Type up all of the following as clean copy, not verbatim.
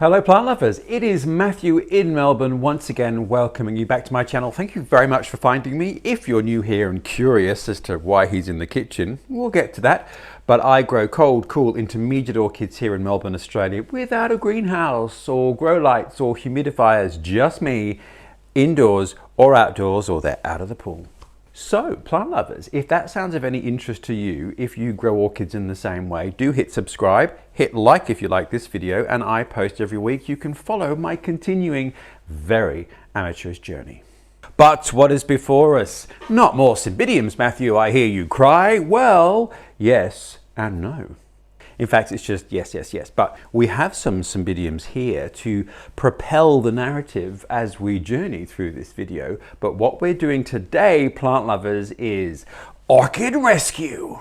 Hello plant lovers, it is Matthew in Melbourne once again welcoming you back to my channel. Thank you very much for finding me. If you're new here and curious as to why he's in the kitchen, we'll get to that. But I grow cold, cool, intermediate orchids here in Melbourne, Australia without a greenhouse or grow lights or humidifiers, just me, indoors or outdoors, or they're out of the pool. So, plant lovers, if that sounds of any interest to you, if you grow orchids in the same way, do hit subscribe, hit like if you like this video, and I post every week. You can follow my continuing, very amateurish journey. But what is before us? Not more Cymbidiums, Matthew, I hear you cry. Well, yes and no. In fact, it's just yes, yes, yes. But we have some Cymbidiums here to propel the narrative as we journey through this video. But what we're doing today, plant lovers, is Orchid Rescue.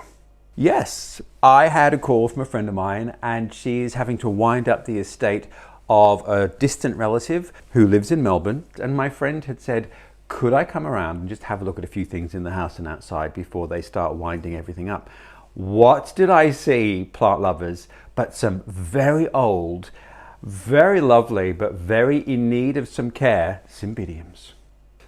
Yes, I had a call from a friend of mine and she's having to wind up the estate of a distant relative who lives in Melbourne. And my friend had said, could I come around and just have a look at a few things in the house and outside before they start winding everything up? What did I see, plant lovers, but some very old, very lovely, but very in need of some care, Cymbidiums.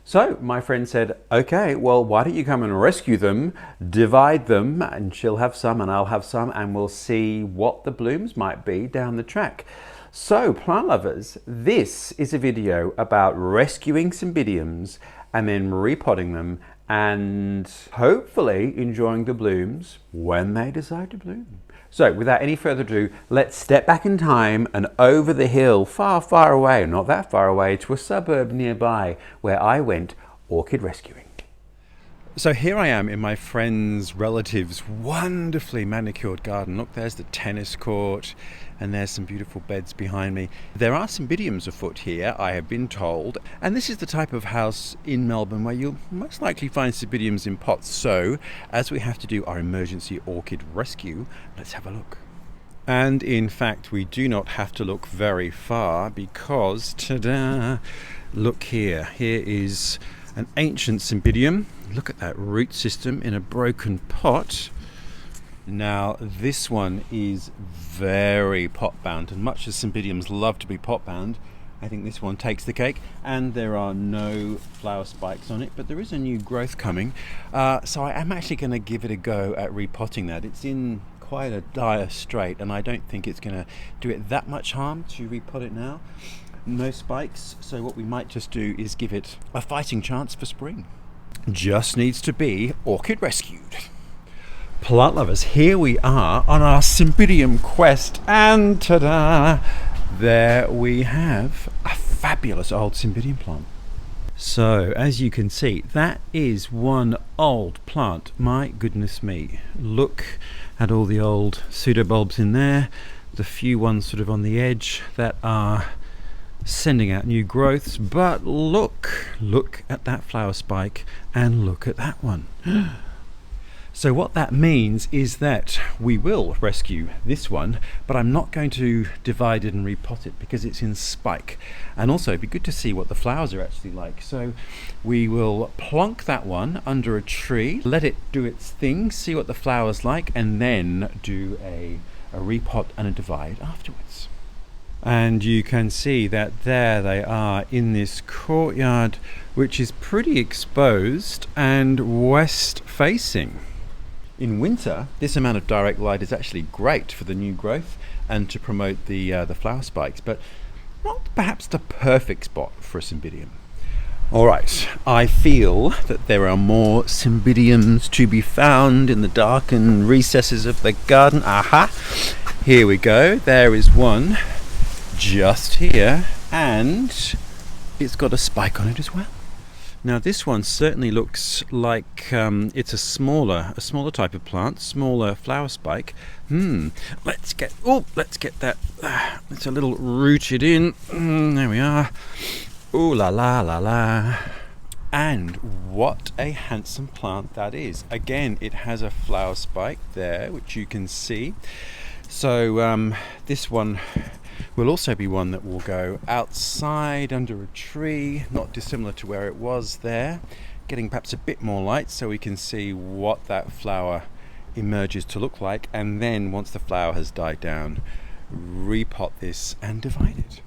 So my friend said, okay, well, why don't you come and rescue them, divide them, and she'll have some and I'll have some, and we'll see what the blooms might be down the track. So plant lovers, this is a video about rescuing Cymbidiums and then repotting them and hopefully enjoying the blooms when they decide to bloom. So without any further ado, let's step back in time and over the hill, far, far away, not that far away, to a suburb nearby where I went orchid rescuing. So here I am in my friend's relative's wonderfully manicured garden. Look, there's the tennis court and there's some beautiful beds behind me. There are Cymbidiums afoot here, I have been told. And this is the type of house in Melbourne where you'll most likely find Cymbidiums in pots. So as we have to do our emergency orchid rescue, let's have a look. And in fact, we do not have to look very far because, ta-da, look here. Here is an ancient Cymbidium. Look at that root system in a broken pot. Now this one is very pot bound, and much as Cymbidiums love to be pot bound, I think this one takes the cake. And there are no flower spikes on it, but there is a new growth coming. So I am actually going to give it a go at repotting that. It's in quite a dire strait and I don't think it's going to do it that much harm to repot it now. No spikes, so what we might just do is give it a fighting chance for spring. Just needs to be orchid rescued. Plant lovers, here we are on our Cymbidium quest, and ta-da! There we have a fabulous old Cymbidium plant. So, as you can see, that is one old plant. My goodness me. Look at all the old pseudobulbs in there, the few ones sort of on the edge that are sending out new growths, but look at that flower spike and look at that one. So what that means is that we will rescue this one, but I'm not going to divide it and repot it because it's in spike. And also it'd be good to see what the flowers are actually like. So we will plonk that one under a tree, let it do its thing, see what the flower's like, and then do a repot and a divide afterwards. And you can see that there they are in this courtyard, which is pretty exposed and west facing. In winter, this amount of direct light is actually great for the new growth and to promote the flower spikes, but not perhaps the perfect spot for a Cymbidium. All right, I feel that there are more Cymbidiums to be found in the darkened recesses of the garden. Aha! Here we go. There is one just here, and it's got a spike on it as well. Now this one certainly looks like it's a smaller type of plant, smaller flower spike. Let's get that. It's a little rooted in. There we are. Ooh la la la la. And what a handsome plant that is. Again, it has a flower spike there, which you can see. So this one will also be one that will go outside under a tree, not dissimilar to where it was there, getting perhaps a bit more light so we can see what that flower emerges to look like. And then once the flower has died down, repot this and divide it.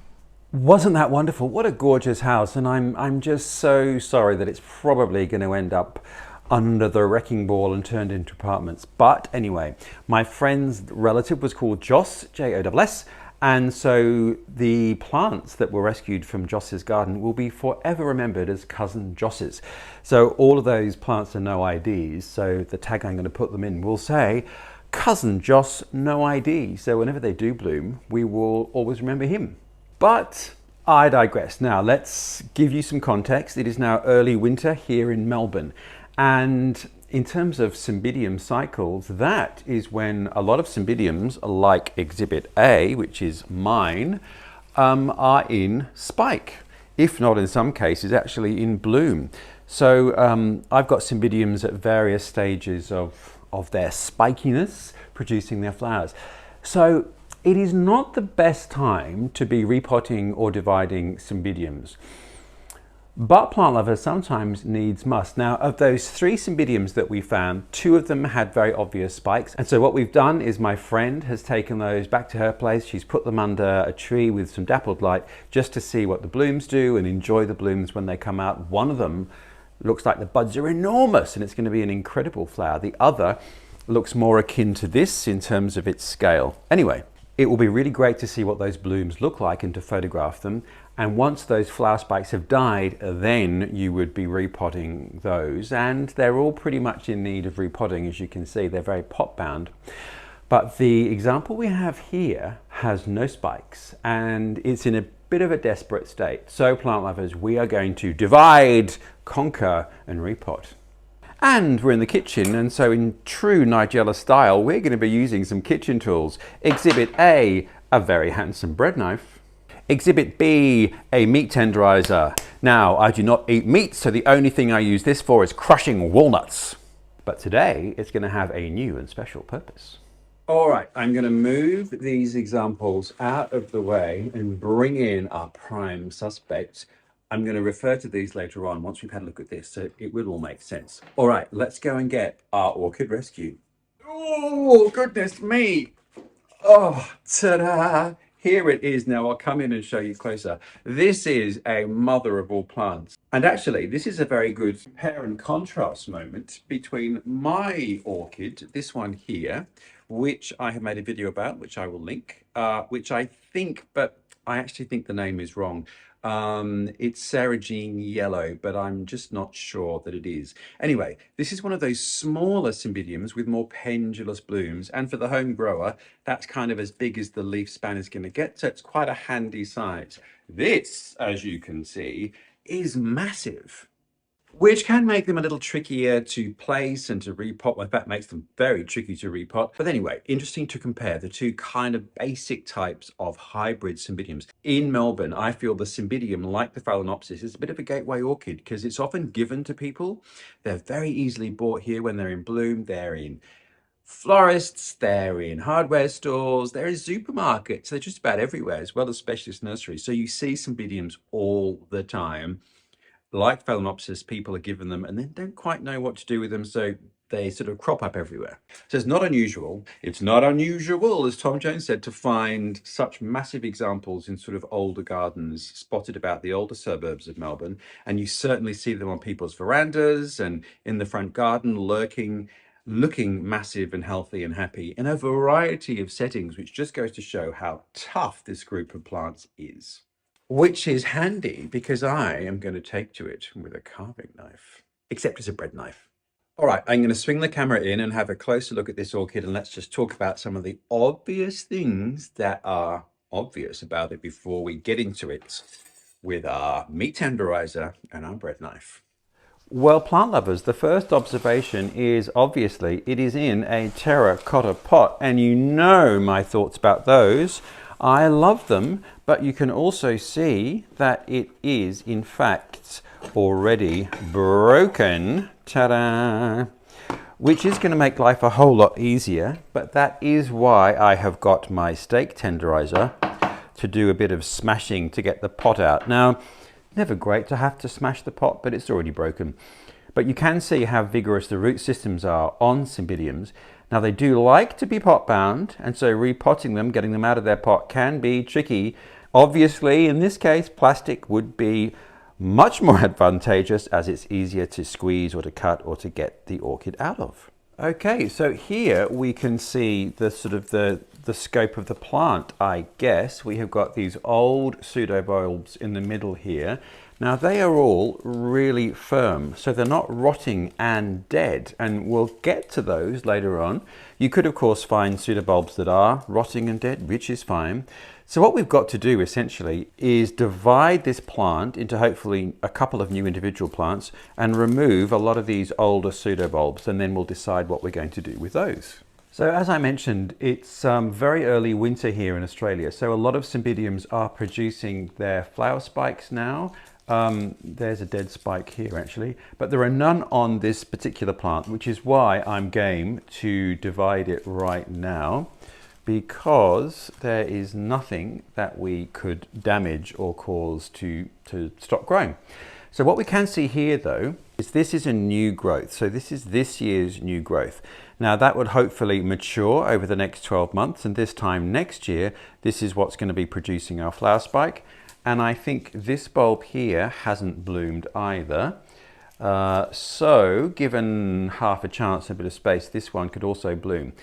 Wasn't that wonderful? What a gorgeous house, and I'm just so sorry that it's probably going to end up under the wrecking ball and turned into apartments. But anyway, my friend's relative was called Joss, Joss, and so the plants that were rescued from Joss's garden will be forever remembered as Cousin Joss's. So all of those plants are no IDs, so the tag I'm going to put them in will say, Cousin Joss, no ID. So whenever they do bloom, we will always remember him. But I digress. Now let's give you some context. It is now early winter here in Melbourne. And in terms of Cymbidium cycles, that is when a lot of Cymbidiums, like Exhibit A, which is mine, are in spike, if not in some cases actually in bloom. So I've got Cymbidiums at various stages of their spikiness, producing their flowers. So it is not the best time to be repotting or dividing Cymbidiums. But plant lovers sometimes needs must. Now, of those 3 Cymbidiums that we found, 2 of them had very obvious spikes. And so what we've done is my friend has taken those back to her place. She's put them under a tree with some dappled light just to see what the blooms do and enjoy the blooms when they come out. One of them looks like the buds are enormous and it's going to be an incredible flower. The other looks more akin to this in terms of its scale. Anyway, it will be really great to see what those blooms look like and to photograph them. And once those flower spikes have died, then you would be repotting those. And they're all pretty much in need of repotting, as you can see. They're very pot bound. But the example we have here has no spikes and it's in a bit of a desperate state. So plant lovers, we are going to divide, conquer and repot. And we're in the kitchen, and so in true Nigella style, we're going to be using some kitchen tools. Exhibit A, a very handsome bread knife. Exhibit B, a meat tenderizer. Now, I do not eat meat, so the only thing I use this for is crushing walnuts. But today, it's going to have a new and special purpose. All right, I'm going to move these examples out of the way and bring in our prime suspects. I'm going to refer to these later on once we've had a look at this, so it will all make sense. All right, let's go and get our Orchid Rescue. Oh, goodness me. Oh, ta-da. Here it is now. I'll come in and show you closer. This is a mother of all plants. And actually, this is a very good compare and contrast moment between my orchid, this one here, which I have made a video about, which I will link, which I think, but I actually think the name is wrong. It's Sarah Jean Yellow, but I'm just not sure that it is. Anyway, this is one of those smaller Cymbidiums with more pendulous blooms. And for the home grower, that's kind of as big as the leaf span is going to get. So it's quite a handy size. This, as you can see, is massive, which can make them a little trickier to place and to repot. In fact, makes them very tricky to repot. But anyway, interesting to compare the 2 kind of basic types of hybrid Cymbidiums. In Melbourne, I feel the Cymbidium, like the Phalaenopsis, is a bit of a gateway orchid because it's often given to people. They're very easily bought here when they're in bloom. They're in florists, they're in hardware stores, they're in supermarkets. They're just about everywhere, as well as specialist nurseries. So you see Cymbidiums all the time. Like Phalaenopsis, people are given them and then don't quite know what to do with them, so they sort of crop up everywhere. So it's not unusual. It's not unusual, as Tom Jones said, to find such massive examples in sort of older gardens spotted about the older suburbs of Melbourne. And you certainly see them on people's verandas and in the front garden, lurking, looking massive and healthy and happy in a variety of settings, which just goes to show how tough this group of plants is. Which is handy because I am going to take to it with a carving knife, except it's a bread knife. All right, I'm going to swing the camera in and have a closer look at this orchid, and let's just talk about some of the obvious things that are obvious about it before we get into it with our meat tenderizer and our bread knife. Well, plant lovers, the first observation is obviously it is in a terracotta pot, and you know my thoughts about those. I love them, but you can also see that it is in fact already broken. Ta-da! Which is going to make life a whole lot easier, but that is why I have got my steak tenderizer to do a bit of smashing to get the pot out. Now, never great to have to smash the pot, but it's already broken. But you can see how vigorous the root systems are on Cymbidiums. Now they do like to be pot bound, and so repotting them, getting them out of their pot can be tricky. Obviously, in this case, plastic would be much more advantageous as it's easier to squeeze or to cut or to get the orchid out of. Okay, so here we can see the sort of the scope of the plant, I guess. We have got these old pseudobulbs in the middle here. Now they are all really firm, so they're not rotting and dead, and we'll get to those later on. You could of course find pseudobulbs that are rotting and dead, which is fine. So what we've got to do essentially is divide this plant into hopefully a couple of new individual plants and remove a lot of these older pseudobulbs, and then we'll decide what we're going to do with those. So as I mentioned, it's very early winter here in Australia, so a lot of Cymbidiums are producing their flower spikes now. There's a dead spike here actually, but there are none on this particular plant, which is why I'm game to divide it right now, because there is nothing that we could damage or cause to stop growing. So what we can see here though is this is a new growth. So this is this year's new growth. Now that would hopefully mature over the next 12 months, and this time next year this is what's going to be producing our flower spike. And I think this bulb here hasn't bloomed either. So given half a chance and a bit of space, this one could also bloom.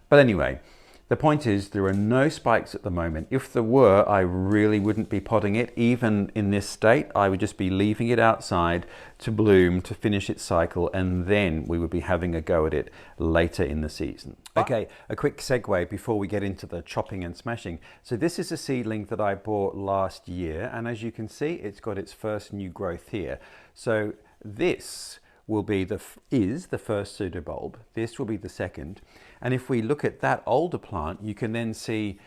But anyway, the point is there are no spikes at the moment. If there were, I really wouldn't be potting it. Even in this state, I would just be leaving it outside to bloom, to finish its cycle, and then we would be having a go at it later in the season. Okay, a quick segue before we get into the chopping and smashing. So this is a seedling that I bought last year, and as you can see, it's got its first new growth here. So this will be is the first pseudobulb. This will be the second. And if we look at that older plant, you can then see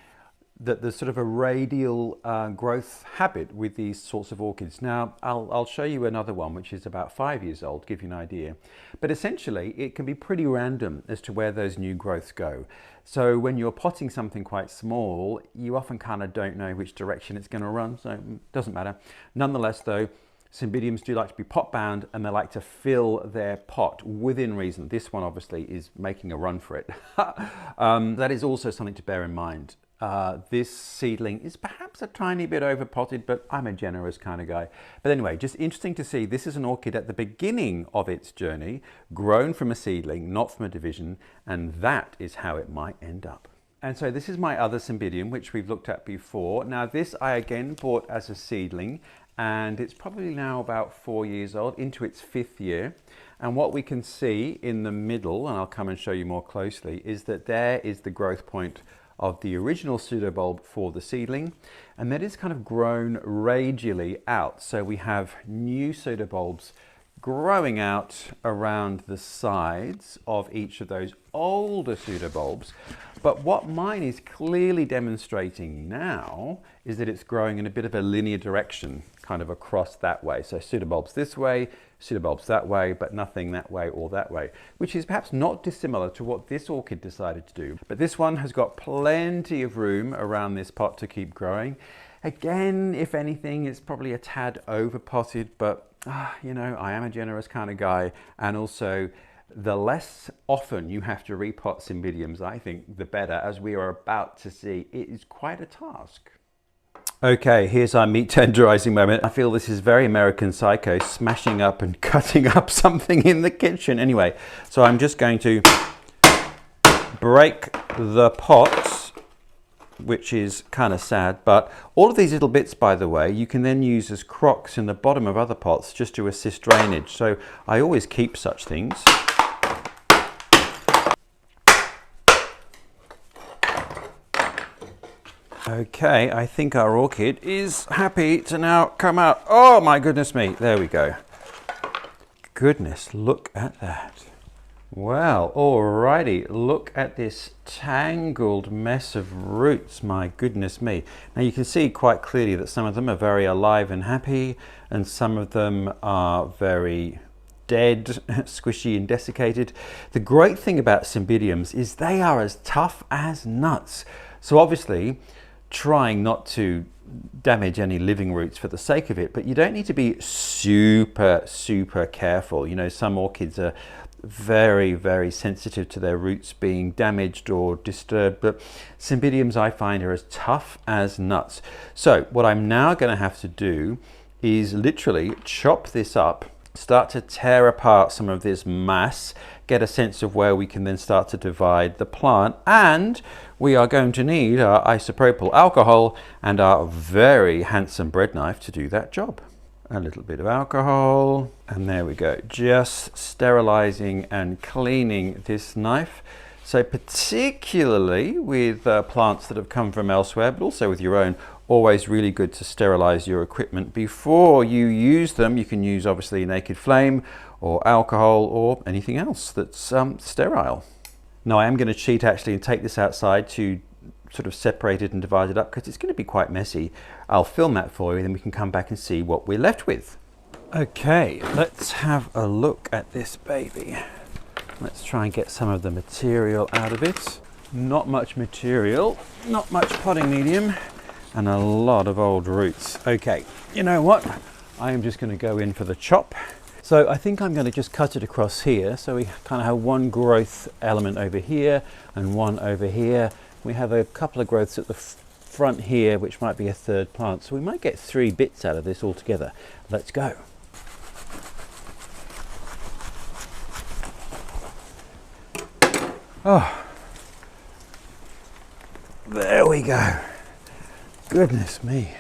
that there's sort of a radial growth habit with these sorts of orchids. Now, I'll show you another one, which is about 5 years old, to give you an idea. But essentially, it can be pretty random as to where those new growths go. So when you're potting something quite small, you often kind of don't know which direction it's going to run, so it doesn't matter. Nonetheless, though, Cymbidiums do like to be pot bound, and they like to fill their pot within reason. This one obviously is making a run for it. That is also something to bear in mind. This seedling is perhaps a tiny bit over potted, but I'm a generous kind of guy. But anyway, just interesting to see, this is an orchid at the beginning of its journey, grown from a seedling, not from a division, and that is how it might end up. And so this is my other Cymbidium, which we've looked at before. Now this I again bought as a seedling, and it's probably now about 4 years old, into its 5th year. And what we can see in the middle, and I'll come and show you more closely, is that there is the growth point of the original pseudobulb for the seedling, and that is kind of grown radially out. So we have new pseudobulbs growing out around the sides of each of those older pseudobulbs. But what mine is clearly demonstrating now is that it's growing in a bit of a linear direction, kind of across that way. So pseudobulbs this way, pseudobulbs that way, but nothing that way or that way, which is perhaps not dissimilar to what this orchid decided to do. But this one has got plenty of room around this pot to keep growing. Again, if anything, it's probably a tad over potted, but you know, I am a generous kind of guy, and also the less often you have to repot Cymbidiums, I think, the better, as we are about to see. It is quite a task. Okay, here's our meat tenderizing moment. I feel this is very American Psycho, smashing up and cutting up something in the kitchen. Anyway, so I'm just going to break the pot, which is kind of sad, but all of these little bits, by the way, you can then use as crocks in the bottom of other pots just to assist drainage. So I always keep such things. Okay, I think our orchid is happy to now come out. Oh my goodness me, there we go. Goodness, look at that. Well, alrighty, look at this tangled mess of roots, my goodness me. Now you can see quite clearly that some of them are very alive and happy, and some of them are very dead, squishy and desiccated. The great thing about Cymbidiums is they are as tough as nuts. So obviously, trying not to damage any living roots for the sake of it, but you don't need to be super careful. You know, some orchids are very, very sensitive to their roots being damaged or disturbed, but Cymbidiums I find are as tough as nuts. So what I'm now going to have to do is literally chop this up, start to tear apart some of this mass, get a sense of where we can then start to divide the plant, and we are going to need our isopropyl alcohol and our very handsome bread knife to do that job. A little bit of alcohol, and there we go, just sterilizing and cleaning this knife. So particularly with plants that have come from elsewhere, but also with your own, always really good to sterilize your equipment before you use them. You can use obviously naked flame or alcohol or anything else that's sterile. Now I am going to cheat actually and take this outside to sort of separate it and divide it up because it's going to be quite messy. I'll film that for you and then we can come back and see what we're left with. Okay, let's have a look at this baby. Let's try and get some of the material out of it. Not much material, not much potting medium, and a lot of old roots. Okay, you know what? I am just going to go in for the chop. So I think I'm going to just cut it across here. So we kind of have one growth element over here and one over here. We have a couple of growths at the front here, which might be a third plant. So we might get 3 bits out of this altogether. Let's go. Oh, there we go. Goodness me.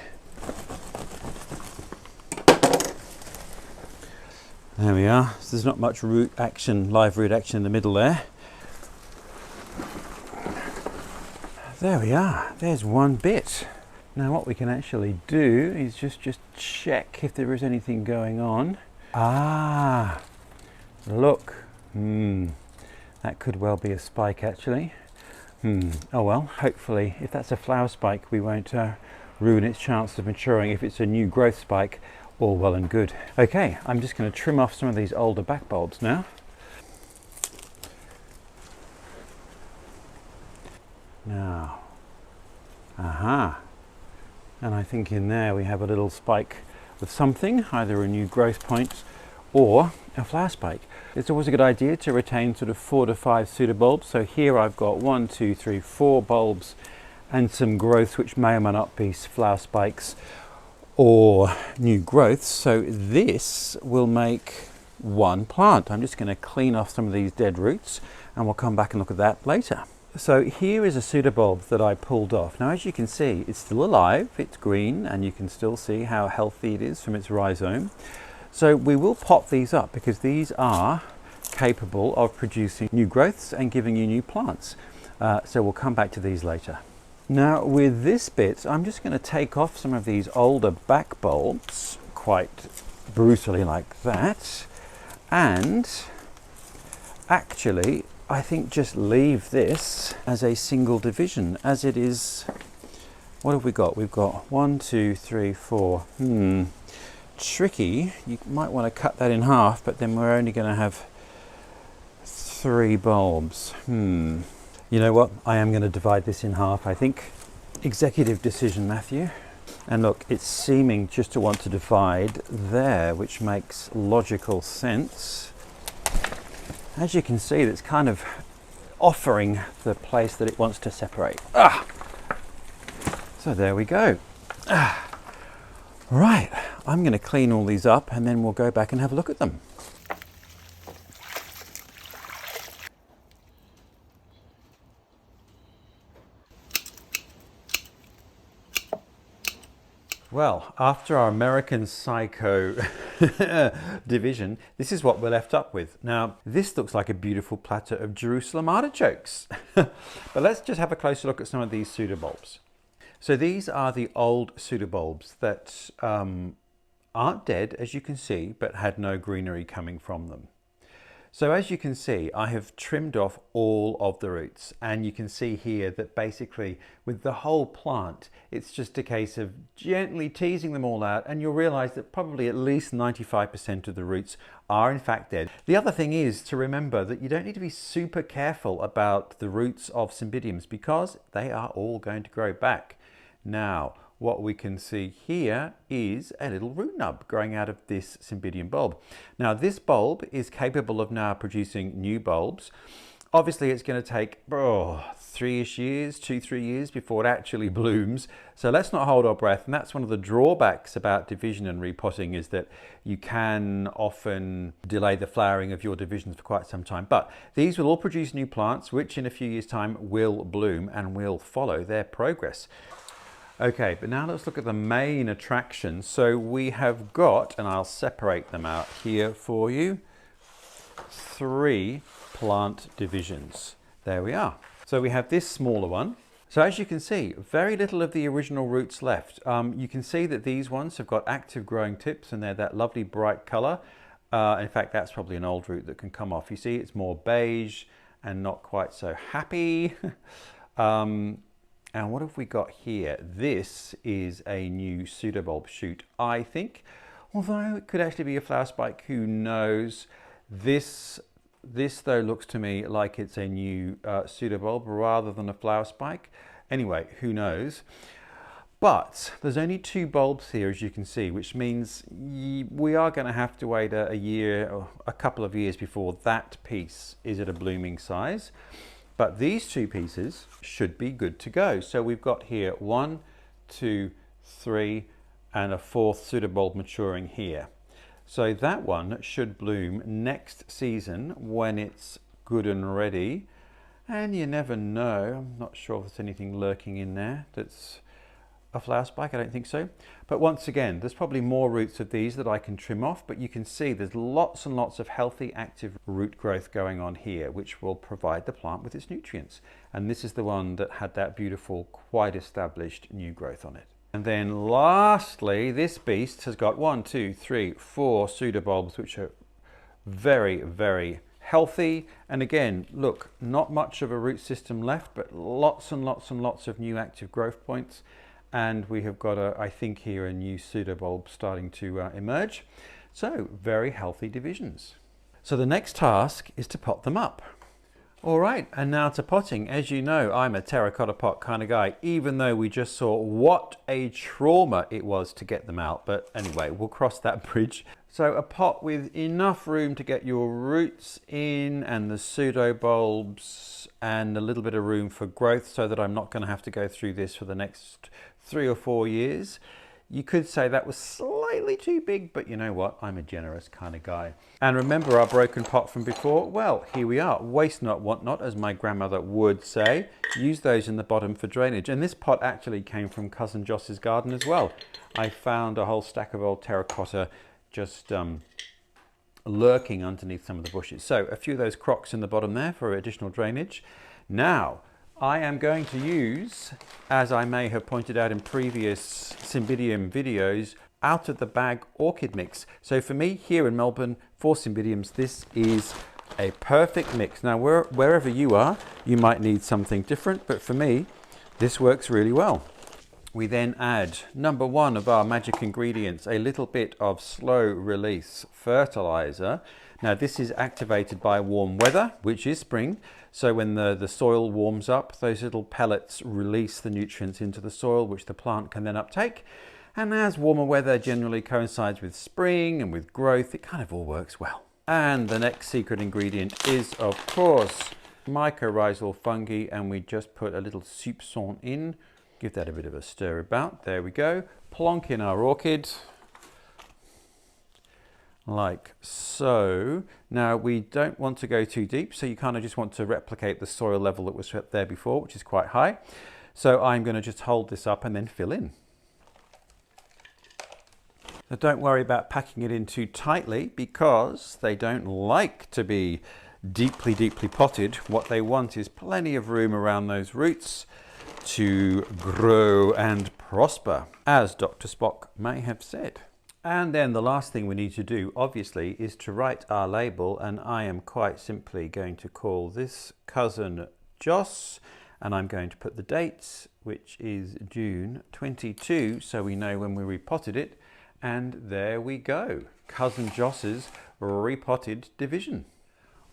There we are. So there's not much root action, live root action in the middle there. There we are. There's one bit. Now what we can actually do is just check if there is anything going on. Ah, look. That could well be a spike actually. Oh well, hopefully if that's a flower spike we won't ruin its chance of maturing. If it's a new growth spike, all well and good. Okay, I'm just going to trim off some of these older back bulbs now. Now, aha, and I think in there we have a little spike of something, either a new growth point or a flower spike. It's always a good idea to retain sort of 4 to 5 pseudobulbs. So here I've got 1, 2, 3, 4 bulbs and some growths which may or may not be flower spikes or new growths. So this will make one plant. I'm just going to clean off some of these dead roots and we'll come back and look at that later. So here is a pseudobulb that I pulled off. Now as you can see, it's still alive, it's green, and you can still see how healthy it is from its rhizome. So we will pop these up because these are capable of producing new growths and giving you new plants. So we'll come back to these later. Now with this bit, I'm just going to take off some of these older back bulbs quite brutally like that, and actually I think just leave this as a single division as it is. What have we got? We've got 1, 2, 3, 4. Tricky. You might want to cut that in half, but then we're only going to have 3 bulbs. You know what? I am going to divide this in half, I think. Executive decision, Matthew. And look, it's seeming just to want to divide there, which makes logical sense. As you can see, that's kind of offering the place that it wants to separate. So there we go. Right, I'm going to clean all these up and then we'll go back and have a look at them. Well, after our American Psycho division, this is what we're left up with. Now, this looks like a beautiful platter of Jerusalem artichokes. But let's just have a closer look at some of these pseudobulbs. So these are the old pseudobulbs that aren't dead, as you can see, but had no greenery coming from them. So as you can see, I have trimmed off all of the roots, and you can see here that basically with the whole plant, it's just a case of gently teasing them all out, and you'll realize that probably at least 95% of the roots are in fact dead. The other thing is to remember that you don't need to be super careful about the roots of Cymbidiums because they are all going to grow back. Now, what we can see here is a little root nub growing out of this Cymbidium bulb. Now this bulb is capable of now producing new bulbs. Obviously it's going to take 3-ish years, 2-3 years before it actually blooms. So let's not hold our breath. And that's one of the drawbacks about division and repotting, is that you can often delay the flowering of your divisions for quite some time. But these will all produce new plants, which in a few years' time will bloom and will follow their progress. Okay, but now let's look at the main attraction. So we have got, and I'll separate them out here for you, 3 plant divisions. There we are. So we have this smaller one. So as you can see, very little of the original roots left. You can see that these ones have got active growing tips and they're that lovely bright color. In fact, that's probably an old root that can come off. You see, it's more beige and not quite so happy. And what have we got here? This is a new pseudobulb shoot, I think. Although it could actually be a flower spike, who knows? This though looks to me like it's a new pseudobulb rather than a flower spike. Anyway, who knows? But there's only 2 bulbs here, as you can see, which means we are going to have to wait a year or a couple of years before that piece is at a blooming size. But these 2 pieces should be good to go. So we've got here 1, 2, 3, and a 4th pseudobulb maturing here. So that one should bloom next season when it's good and ready. And you never know, I'm not sure if there's anything lurking in there that's a flower spike, I don't think so. But once again, there's probably more roots of these that I can trim off, but you can see there's lots and lots of healthy active root growth going on here, which will provide the plant with its nutrients. And this is the one that had that beautiful, quite established new growth on it. And then lastly, this beast has got 1, 2, 3, 4 pseudobulbs, which are very, very healthy. And again, look, not much of a root system left, but lots and lots and lots of new active growth points. And we have got, I think here, a new pseudobulb starting to emerge. So very healthy divisions. So the next task is to pot them up. All right, and now to potting. As you know, I'm a terracotta pot kind of guy, even though we just saw what a trauma it was to get them out. But anyway, we'll cross that bridge. So a pot with enough room to get your roots in and the pseudobulbs and a little bit of room for growth so that I'm not going to have to go through this for the next 3 or 4 years. You could say that was slightly too big, but you know what? I'm a generous kind of guy. And remember our broken pot from before? Well, here we are. Waste not, want not, as my grandmother would say. Use those in the bottom for drainage. And this pot actually came from Cousin Joss's garden as well. I found a whole stack of old terracotta just lurking underneath some of the bushes. So a few of those crocks in the bottom there for additional drainage. Now, I am going to use, as I may have pointed out in previous Cymbidium videos, out of the bag orchid mix. So for me here in Melbourne for Cymbidiums, this is a perfect mix. Now wherever you are, you might need something different, but for me, this works really well. We then add number 1 of our magic ingredients, a little bit of slow release fertilizer. Now this is activated by warm weather, which is spring. So when the soil warms up, those little pellets release the nutrients into the soil, which the plant can then uptake. And as warmer weather generally coincides with spring and with growth, it kind of all works well. And the next secret ingredient is, of course, mycorrhizal fungi. And we just put a little soupçon in. Give that a bit of a stir about. There we go. Plonk in our orchid. Like so. Now we don't want to go too deep, so you kind of just want to replicate the soil level that was there before, which is quite high. So I'm going to just hold this up and then fill in. Now don't worry about packing it in too tightly, because they don't like to be deeply potted. What they want is plenty of room around those roots to grow and prosper, as Dr. Spock may have said. And then the last thing we need to do, obviously, is to write our label, and I am quite simply going to call this Cousin Joss, and I'm going to put the dates, which is June 22, so we know when we repotted it, and there we go, Cousin Joss's repotted division.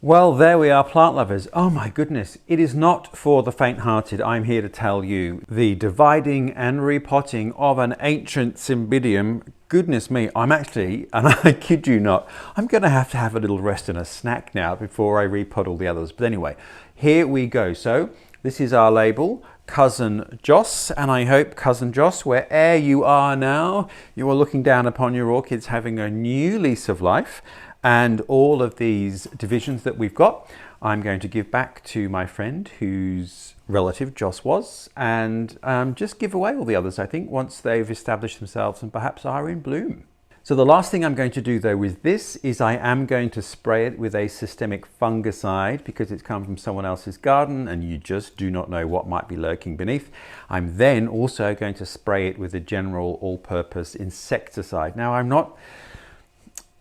Well, there we are, plant lovers. Oh my goodness, it is not for the faint-hearted. I'm here to tell you the dividing and repotting of an ancient Cymbidium. Goodness me, I'm actually, and I kid you not, I'm going to have a little rest and a snack now before I repot all the others. But anyway, here we go. So this is our label, Cousin Joss, and I hope, Cousin Joss, wherever you are now, you are looking down upon your orchids having a new lease of life. And all of these divisions that we've got, I'm going to give back to my friend whose relative Joss was, and just give away all the others, I think, once they've established themselves and perhaps are in bloom. So the last thing I'm going to do though with this is I am going to spray it with a systemic fungicide because it's come from someone else's garden and you just do not know what might be lurking beneath. I'm then also going to spray it with a general all-purpose insecticide. Now, I'm not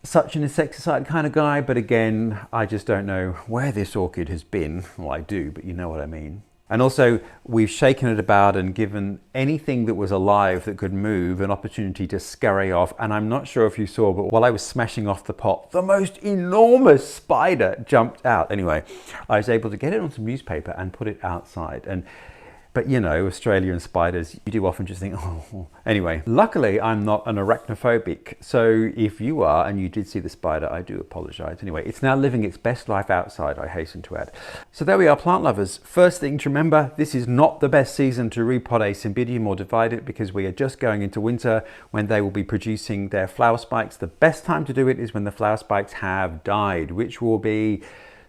such an insecticide kind of guy, but again, I just don't know where this orchid has been. Well, I do, but you know what I mean. And also, we've shaken it about and given anything that was alive that could move an opportunity to scurry off. And I'm not sure if you saw, but while I was smashing off the pot, the most enormous spider jumped out. Anyway, I was able to get it on some newspaper and put it outside. But you know, Australian spiders, you do often just think, oh. Anyway, luckily I'm not an arachnophobic. So if you are and you did see the spider, I do apologize. Anyway, it's now living its best life outside, I hasten to add. So there we are, plant lovers. First thing to remember, this is not the best season to repot a Cymbidium or divide it because we are just going into winter when they will be producing their flower spikes. The best time to do it is when the flower spikes have died, which will be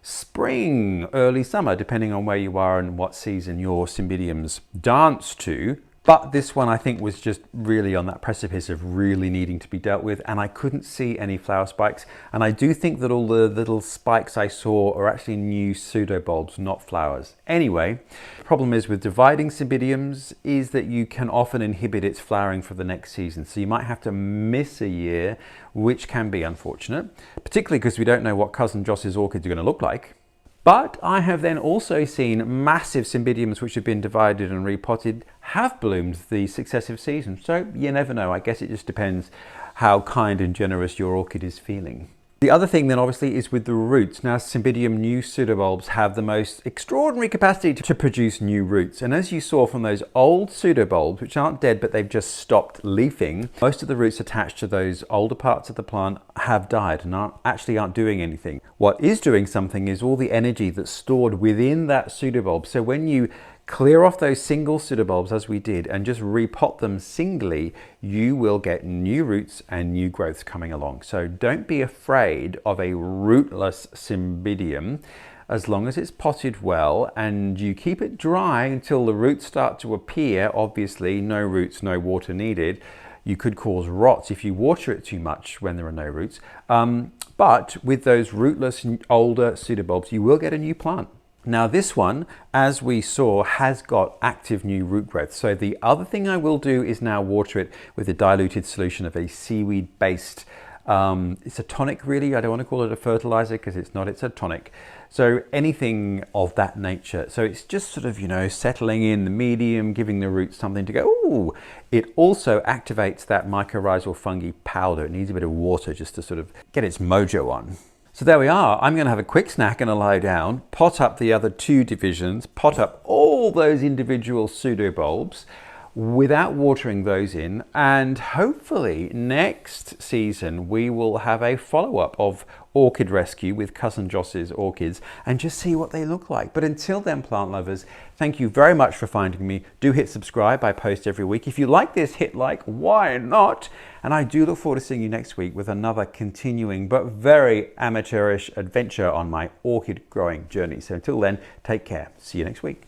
spring, early summer, depending on where you are and what season your Cymbidiums dance to. But this one I think was just really on that precipice of really needing to be dealt with, and I couldn't see any flower spikes. And I do think that all the little spikes I saw are actually new pseudobulbs, not flowers. Anyway, the problem is with dividing Cymbidiums is that you can often inhibit its flowering for the next season. So you might have to miss a year, which can be unfortunate, particularly because we don't know what Cousin Joss's orchids are going to look like. But I have then also seen massive Cymbidiums which have been divided and repotted have bloomed the successive seasons. So you never know. I guess it just depends how kind and generous your orchid is feeling. The other thing then obviously is with the roots. Now, Cymbidium new pseudobulbs have the most extraordinary capacity to produce new roots. And as you saw from those old pseudobulbs, which aren't dead, but they've just stopped leafing, most of the roots attached to those older parts of the plant have died and aren't doing anything. What is doing something is all the energy that's stored within that pseudobulb. So when you clear off those single pseudobulbs as we did and just repot them singly, you will get new roots and new growths coming along. So don't be afraid of a rootless Cymbidium as long as it's potted well and you keep it dry until the roots start to appear. Obviously, no roots, no water needed. You could cause rot if you water it too much when there are no roots. But with those rootless older pseudobulbs, you will get a new plant. Now this one, as we saw, has got active new root growth. So the other thing I will do is now water it with a diluted solution of a seaweed-based, it's a tonic really, I don't want to call it a fertilizer because it's not, it's a tonic. So anything of that nature. So it's just sort of, you know, settling in the medium, giving the roots something to go, ooh. It also activates that mycorrhizal fungi powder. It needs a bit of water just to sort of get its mojo on. So there we are. I'm going to have a quick snack and a lie down, pot up the other two divisions, pot up all those individual pseudobulbs without watering those in, and hopefully next season we will have a follow-up of Orchid Rescue with Cousin Joss's orchids and just see what they look like. But until then, plant lovers, thank you very much for finding me. Do hit subscribe. I post every week. If you like this, hit like. Why not? And I do look forward to seeing you next week with another continuing but very amateurish adventure on my orchid growing journey. So until then, take care. See you next week.